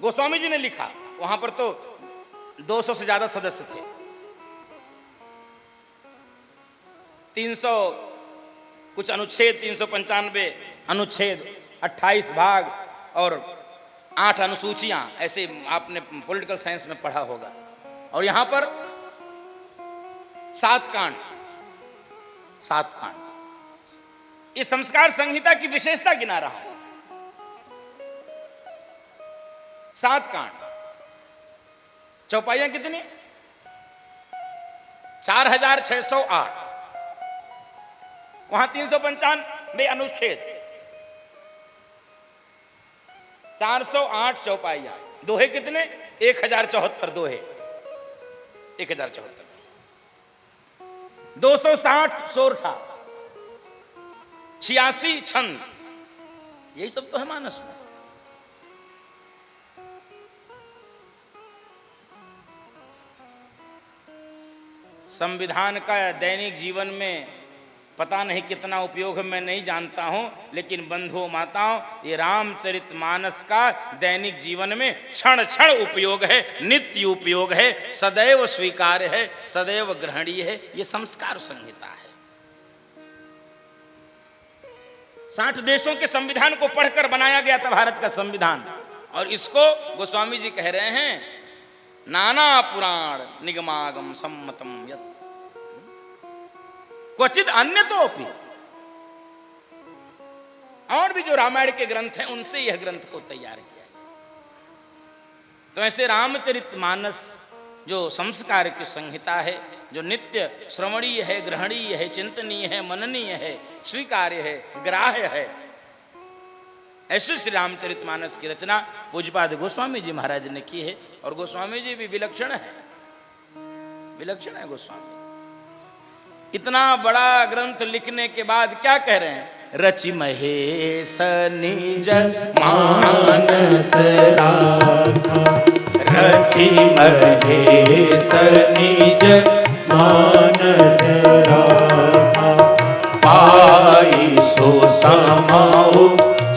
गोस्वामी जी ने लिखा, वहां पर तो 200 से ज्यादा सदस्य थे, 300 कुछ अनुच्छेद, 395 अनुच्छेद, 28 भाग और 8 अनुसूचियां, ऐसे आपने पॉलिटिकल साइंस में पढ़ा होगा। और यहां पर 7 कांड, 7 कांड। इस संस्कार संहिता की विशेषता गिना रहा हूं। 7 कांड, चौपाइयां कितनी? 4608, वहां 395 अनुच्छेद, 408 चौपाइयां, दोहे कितने? 1074 दोहे, 1074, 260 सोरठा, 86 छंद, यही सब तो है मानस में। संविधान का दैनिक जीवन में पता नहीं कितना उपयोग है, मैं नहीं जानता हूं, लेकिन बंधुओं माताओं, ये रामचरितमानस का दैनिक जीवन में क्षण क्षण उपयोग है, नित्य उपयोग है, सदैव स्वीकार है, सदैव ग्रहणीय है। ये संस्कार संहिता है। 60 देशों के संविधान को पढ़कर बनाया गया था भारत का संविधान, और इसको गोस्वामी जी कह रहे हैं नाना पुराण निगमागम सम्मतम यत् क्वचित अन्य तो अपि। और भी जो रामायण के ग्रंथ हैं उनसे यह ग्रंथ को तैयार किया गया। तो ऐसे रामचरितमानस जो संस्कार की संहिता है, जो नित्य श्रवणीय है, ग्रहणीय है, चिंतनीय है, मननीय है, स्वीकार्य है, ग्राह्य है, ऐसे श्री रामचरितमानस की रचना पूज्यपाद गोस्वामी जी महाराज ने की है। और गोस्वामी जी भी विलक्षण है, विलक्षण है गोस्वामी। इतना बड़ा ग्रंथ लिखने के बाद क्या कह रहे हैं? रचि महेश निज मानस राखा, रचि महेश निज मानस राखा, पाई सो समाओ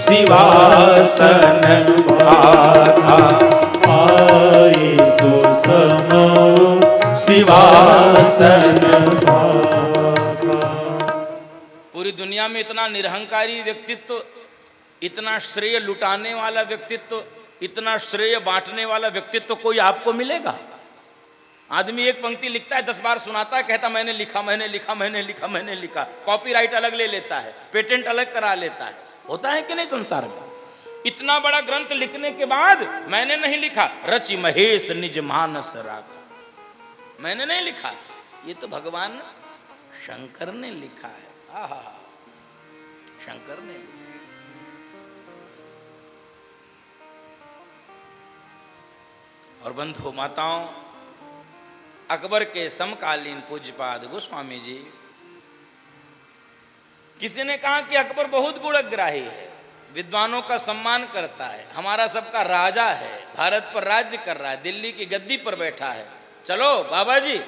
शिवासन भाखा, पाई सो समाओ शिवासन भाखा। पूरी दुनिया में इतना निरहंकारी व्यक्तित्व, इतना श्रेय लुटाने वाला व्यक्तित्व, इतना श्रेय बांटने वाला व्यक्तित्व कोई आपको मिलेगा? आदमी एक पंक्ति लिखता है, 10 बार सुनाता है, कहता मैंने लिखा, मैंने लिखा, मैंने लिखा, मैंने लिखा, कॉपीराइट अलग ले लेता है, पेटेंट अलग करा लेता है। होता है कि नहीं संसार में? इतना बड़ा ग्रंथ लिखने के बाद मैंने नहीं लिखा, रचि महेश निज मानस राखा, मैंने नहीं लिखा, ये तो भगवान शंकर ने लिखा है। आहा, शंकर ने। और बंधु माताओं, अकबर के समकालीन पूज्यपाद गोस्वामी जी, किसी ने कहा कि अकबर बहुत गुणग्राही है, विद्वानों का सम्मान करता है, हमारा सबका राजा है, भारत पर राज्य कर रहा है, दिल्ली की गद्दी पर बैठा है, चलो बाबा जी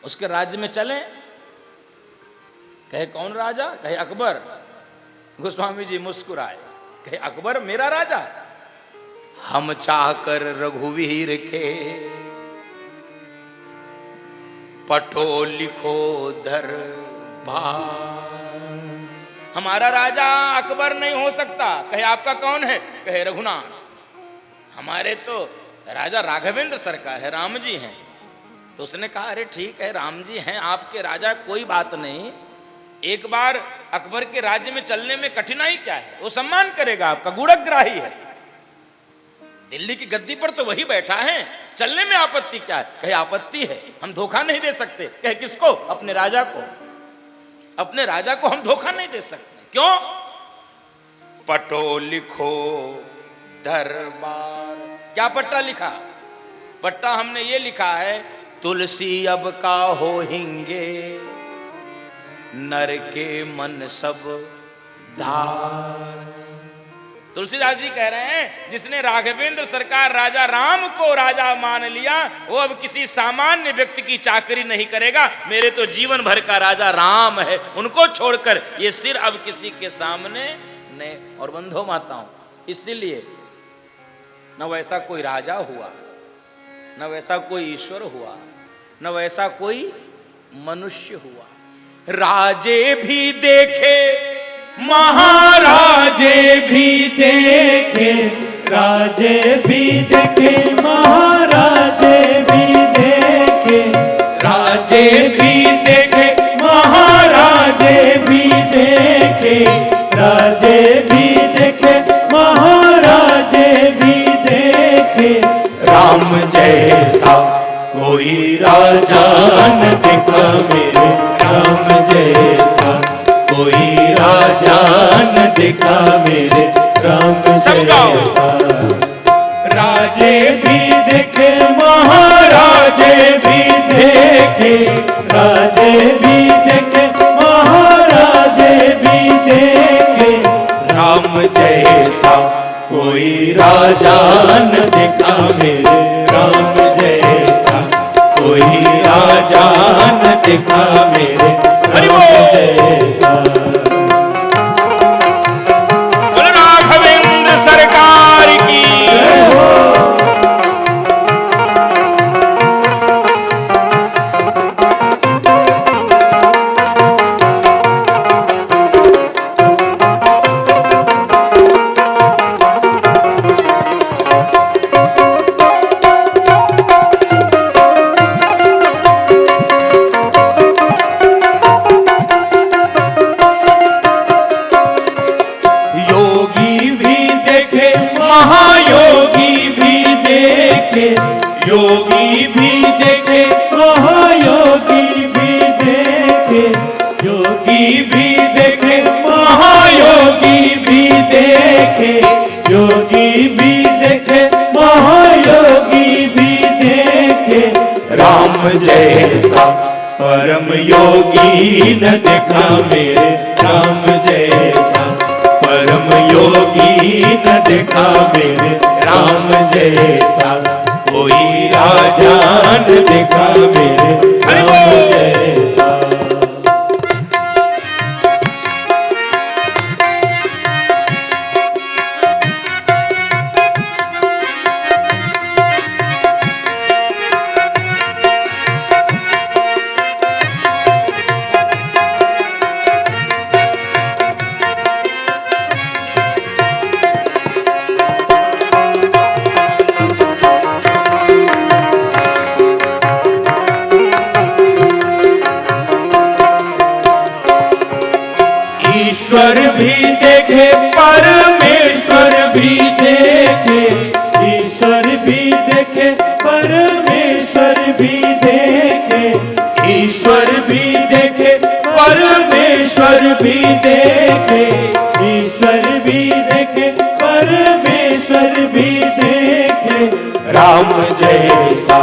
उसके राज्य में चलें। कहे कौन राजा? कहे अकबर। गोस्वामी जी मुस्कुराए, कहे अकबर मेरा राजा? हम चाहकर रघुवीर के पठो लिखो दरबार। हमारा राजा अकबर नहीं हो सकता। कहे आपका कौन है? कहे रघुनाथ। हमारे तो राजा राघवेंद्र सरकार है, राम जी हैं। तो उसने कहा अरे ठीक है, राम जी हैं आपके राजा, कोई बात नहीं, एक बार अकबर के राज्य में चलने में कठिनाई क्या है, वो सम्मान करेगा आपका, गुणग्राही है, दिल्ली की गद्दी पर तो वही बैठा है, चलने में आपत्ति क्या है? कहे आपत्ति है, हम धोखा नहीं दे सकते। कहे किसको? अपने राजा को। अपने राजा को हम धोखा नहीं दे सकते। क्यों? पटो लिखो दरबार। क्या पट्टा लिखा? पट्टा हमने ये लिखा है, तुलसी अब का हो हिंगे, नर के मन सब धार। तुलसीदास जी कह रहे हैं जिसने राघवेंद्र सरकार राजा राम को राजा मान लिया, वो अब किसी सामान्य व्यक्ति की चाकरी नहीं करेगा। मेरे तो जीवन भर का राजा राम है, उनको छोड़कर ये सिर अब किसी के सामने नहीं। और बंधो माताओं, इसीलिए न वैसा कोई राजा हुआ, न वैसा कोई ईश्वर हुआ, न वैसा कोई मनुष्य हुआ। राजे भी देखे, महाराजे भी देखे, राजे भी देखे, महाराजे भी देखे, राजे भी देखे, महाराजे भी देखे, राजे भी देखे, महाराजे भी देखे। राम जैसा कोई राजा न देखा मेरे, राम जैसा कोई राजा न देखा मेरे, राम जैसा। राजे भी देखे, महाराजे भी देखे, राजे भी देखे, महाराजे भी देखे। राम जैसा कोई राजा न देखा मेरे, राम जैसा कोई राजा न देखा मेरे, राम जैसा। राघवेंद्र सरकार की। योगी भी देखे, महायोगी भी देखे, योगी भी देखे, महायोगी भी देखे, योगी भी देखे, महायोगी भी देखे। राम जैसा परम योगी न देखा मेरे, राम जैसा परम योगी न देखा मेरे, राम जैसा कोई राजा न देखा मेरे, राम जैसा। ईश्वर भी देखे, परमेश्वर भी देखे, ईश्वर भी देखे, परमेश्वर भी देखे, ईश्वर भी देखे, परमेश्वर भी देखे, ईश्वर भी देखे, परमेश्वर भी देखे। राम जैसा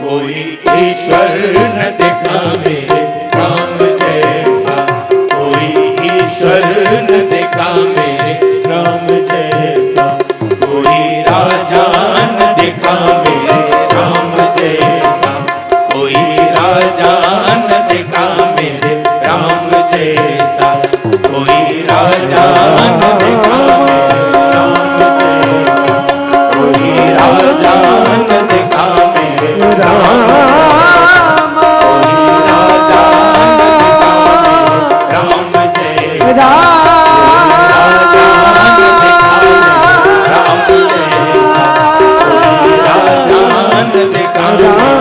कोई ईश्वर न देखा मेरे, राम जैसा ईश्वर न देखा मेरे, राम जैसा कोई राजा न देखा मेरे, राम जैसा कोई राजा न देखा मेरे, राम जैसा कोई राजा न देखा मेरे, राम जैसा कोई राजा न देखा मेरे, राम राजा